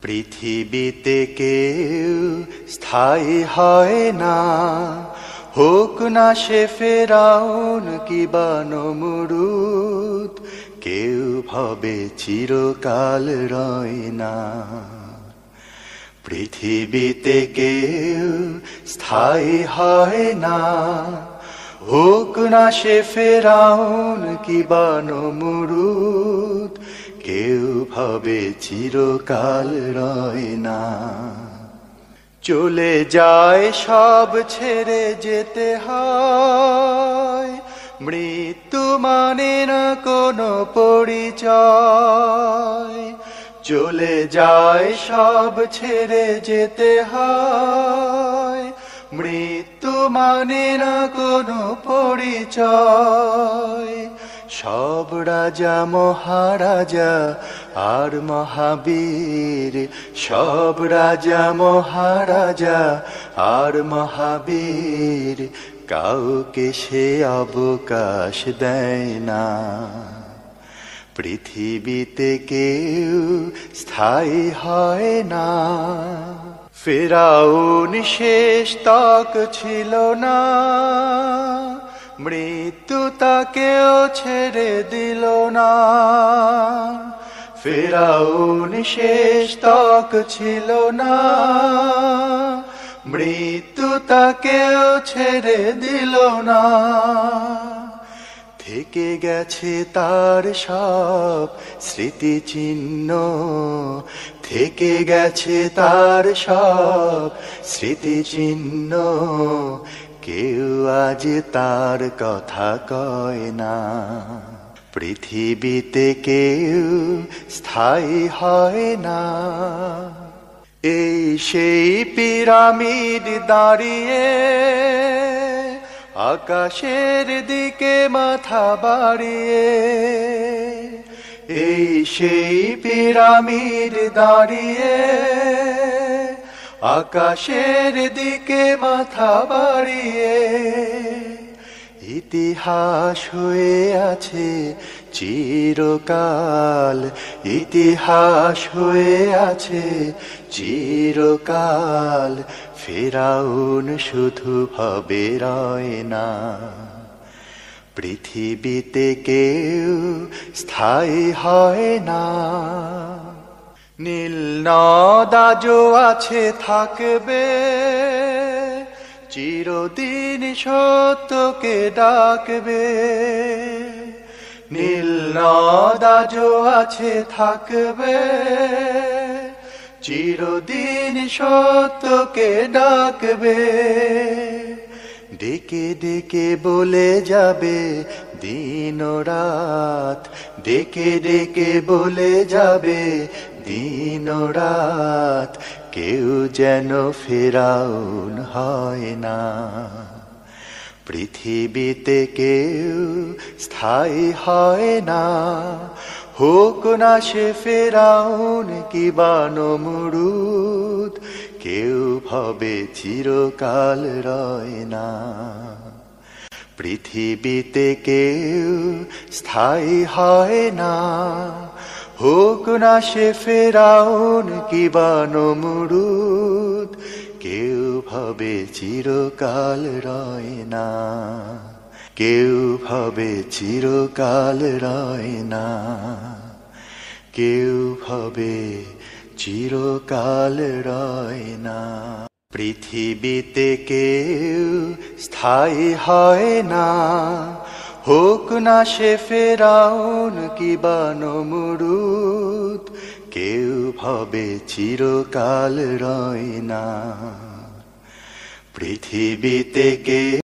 পৃথিবীতে কেউ স্থায়ী হয় না, হোক না সে ফেরাউন কিবা নমরুদ, কেউ ভবে চিরকাল রয় না। পৃথিবীতে কেউ স্থায়ী হয় না, হোক না সে ফেরাউন কিবা নমরুদ, কেউ ভাবে চিরকাল রয় না। চলে যায় সব ছেড়ে যেতে হয়, মৃত্যু মানে না কোনো পরিচয়। চলে যায় সব ছেড়ে যেতে হয়, মৃত্যু মানে না কোনো পরিচয়। সব রাজা মহারাজা আর মহাবীর, সব রাজা মহারাজা আর মহাবীর, কাউকে সে অবকাশ দেয় না। পৃথিবীতে কেউ স্থায়ী হয় না। ফেরাউন শেষ তক ছিল না, মৃত্যু তাকেও ছেড়ে দিল না। ফেরাউন শেষ তক ছিল না, মৃত্যু তাকেও ছেড়ে দিল না। থেকে গেছে তার সব স্মৃতিচিহ্ন, থেকে গেছে তার সব স্মৃতিচিহ্ন, কেউ আজ তার কথা কয় না। পৃথিবীতে কেউ স্থায়ী হয় না। এই সেই পিরামিড দাঁড়িয়ে আকাশের দিকে মাথা বাড়িয়ে, এই সেই পিরামিড দাঁড়িয়ে আকাশের দিকে মাথা বাড়িয়ে। ইতিহাস হয়ে আছে চিরকাল, ইতিহাস হয়ে আছে চিরকাল, ফেরাউন শুধু ভবে রয় না। পৃথিবীতে কেউ স্থায়ী হয় না। নীল নদ আজও আছে থাকবে, চিরদিন সত্যকে ডাকবে। নীল নদ আজও আছে থাকবে, চিরদিন সত্যকে ডাকবে। ডেকে ডেকে বলে যাবে দিন ও রাত, ডেকে ডেকে বলে যাবে দিন ও রাত, কেউ যেন ফেরাউন হয় না। পৃথিবীতে কেউ স্থায়ী হয় না, হোক না সে ফেরাউন কিবা নমরুদ, কেউ ভবে চিরকাল রয় না। পৃথিবীতে কেউ স্থায়ী হয় না, হোক না সে ফেরাউন কিবা নমরুদ, কেউ ভবে চিরকাল রয় না। কেউ ভবে চিরকাল রয় না, কেউ ভবে চিরকাল রয় না। পৃথিবীতে কেউ স্থায়ী হয় না, হোক না সে ফেরাউন কিবা নমরুদ, কেউ ভবে চিরকাল রয় না। পৃথিবীতে কেউ